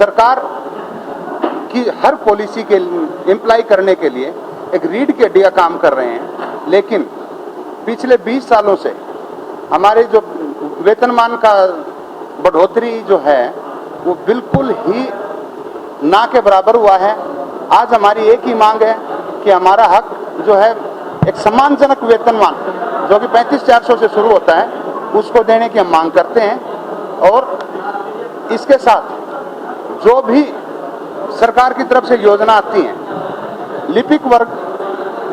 सरकार की हर पॉलिसी के इम्प्लाई करने के लिए एक रीढ़ की हड्डी का काम कर रहे हैं, लेकिन पिछले 20 सालों से हमारे जो वेतनमान का बढ़ोतरी जो है वो बिल्कुल ही ना के बराबर हुआ है। आज हमारी एक ही मांग है कि हमारा हक जो है एक सम्मानजनक वेतनमान जो कि 35,400 से शुरू होता है उसको देने की हम मांग करते हैं। और इसके साथ जो भी सरकार की तरफ से योजना आती हैं, लिपिक वर्ग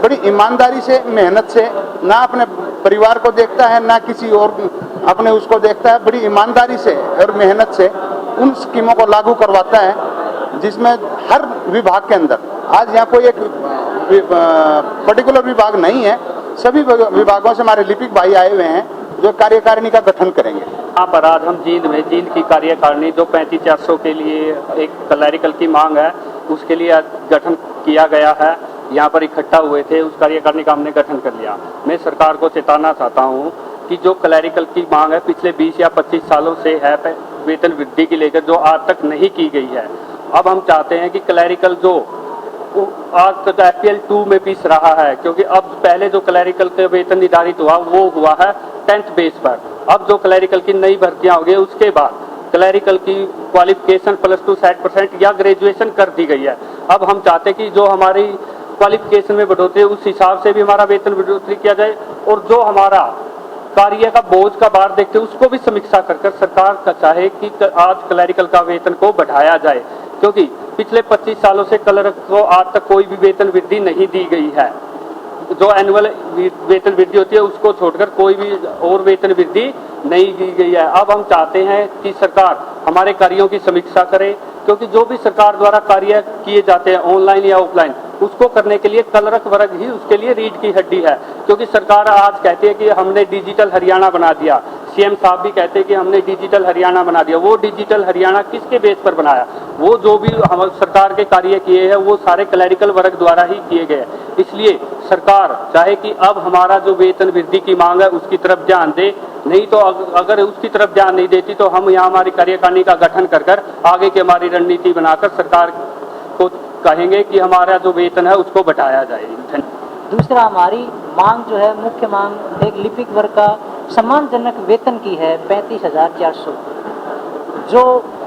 बड़ी ईमानदारी से, मेहनत से, ना अपने परिवार को देखता है ना किसी और अपने उसको देखता है, बड़ी ईमानदारी से और मेहनत से उन स्कीमों को लागू करवाता है जिसमें हर विभाग के अंदर, आज यहाँ कोई एक पर्टिकुलर विभाग नहीं है, सभी विभागों से हमारे लिपिक भाई आए हुए हैं जो कार्यकारिणी का गठन करेंगे। यहाँ पर आज हम जींद की कार्यकारिणी जो 35,400 के लिए एक क्लैरिकल की मांग है उसके लिए आज गठन किया गया है, यहाँ पर इकट्ठा हुए थे, उस कार्यकारिणी का हमने गठन कर लिया। मैं सरकार को चेताना चाहता हूँ कि जो क्लैरिकल की मांग है पिछले 20 या 25 सालों से है वेतन वृद्धि की लेकर, जो आज तक नहीं की गई है। अब हम चाहते हैं कि क्लैरिकल जो आज तक FPL 2 में पिस रहा है, क्योंकि अब पहले जो क्लैरिकल का वेतन निर्धारित हुआ वो हुआ है 10th बेस पर। अब जो क्लैरिकल की नई भर्तियां होगी उसके बाद क्लैरिकल की क्वालिफिकेशन +2 60% या ग्रेजुएशन कर दी गई है। अब हम चाहते हैं कि जो हमारी क्वालिफिकेशन में बढ़ोतरी उस हिसाब से भी हमारा वेतन बढ़ोतरी किया जाए, और जो हमारा कार्य का बोझ का भार देखते उसको भी समीक्षा कर सरकार का चाहे कि आज क्लैरिकल का वेतन को बढ़ाया जाए, क्योंकि पिछले 25 सालों से क्लर्क को आज तक कोई भी वेतन वृद्धि नहीं दी गई है। जो एनुअल वेतन वृद्धि होती है उसको छोड़कर कोई भी और वेतन वृद्धि नहीं दी गई है। अब हम चाहते हैं कि सरकार हमारे कार्यों की समीक्षा करे, क्योंकि जो भी सरकार द्वारा कार्य किए जाते हैं ऑनलाइन या ऑफलाइन, उसको करने के लिए क्लर्क वर्ग ही उसके लिए रीढ़ की हड्डी है। क्योंकि सरकार आज कहती है कि हमने डिजिटल हरियाणा बना दिया, CM साहब भी कहते हैं कि हमने डिजिटल हरियाणा बना दिया। वो डिजिटल हरियाणा किसके बेस पर बनाया? वो जो भी हम सरकार के कार्य किए हैं वो सारे क्लैरिकल वर्ग द्वारा ही किए गए। इसलिए सरकार चाहे कि अब हमारा जो वेतन वृद्धि की मांग है उसकी तरफ ध्यान दे, नहीं तो अगर उसकी तरफ ध्यान नहीं देती तो हम यहाँ हमारी कार्यकारिणी का गठन कर आगे की हमारी रणनीति बनाकर सरकार को कहेंगे कि हमारा जो वेतन है उसको बढ़ाया जाए। दूसरा, हमारी मांग जो है, मुख्य मांग एक लिपिक वर्ग का सम्मानजनक वेतन की है 35,400, जो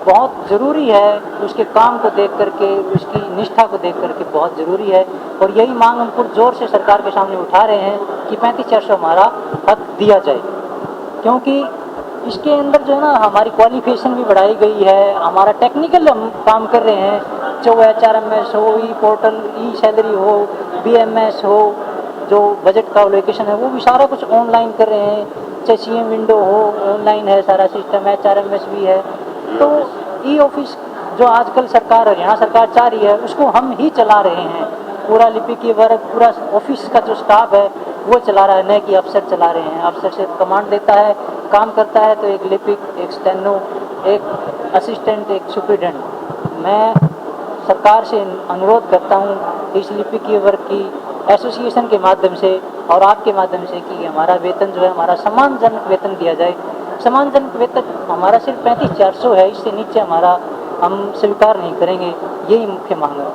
बहुत ज़रूरी है। उसके काम को देख करके, उसकी निष्ठा को देख करके बहुत ज़रूरी है, और यही मांग हम पुरजोर से सरकार के सामने उठा रहे हैं कि 35,400 हमारा हक दिया जाए। क्योंकि इसके अंदर जो है ना, हमारी क्वालिफिकेशन भी बढ़ाई गई है, हमारा टेक्निकल हम काम कर रहे हैं, चाहे HRMS हो, ई-पोर्टल, ई-सैलरी हो, BMS हो, जो बजट का लोकेशन है वो भी सारा कुछ ऑनलाइन कर रहे हैं, चाहे CM विंडो हो ऑनलाइन है सारा सिस्टम, HRMS भी है। तो ई-ऑफिस जो आजकल सरकार, हरियाणा सरकार चाह रही है, उसको हम ही चला रहे हैं। पूरा लिपिक वर्ग, पूरा ऑफिस का जो स्टाफ है वो चला रहा है, न कि अफसर चला रहे हैं। अफसर से कमांड देता है, काम करता है, तो एक लिपिक, एक स्टेनो, एक असिस्टेंट, एक सुपरिटेंडेंट। मैं सरकार से अनुरोध करता हूँ इस लिपिक वर्ग की एसोसिएशन के माध्यम से और आपके माध्यम से कि हमारा वेतन जो है, हमारा सम्मानजनक वेतन दिया जाए। सम्मानजनक वेतन हमारा सिर्फ 35,400 है, इससे नीचे हमारा हम स्वीकार नहीं करेंगे। यही मुख्य मांग है।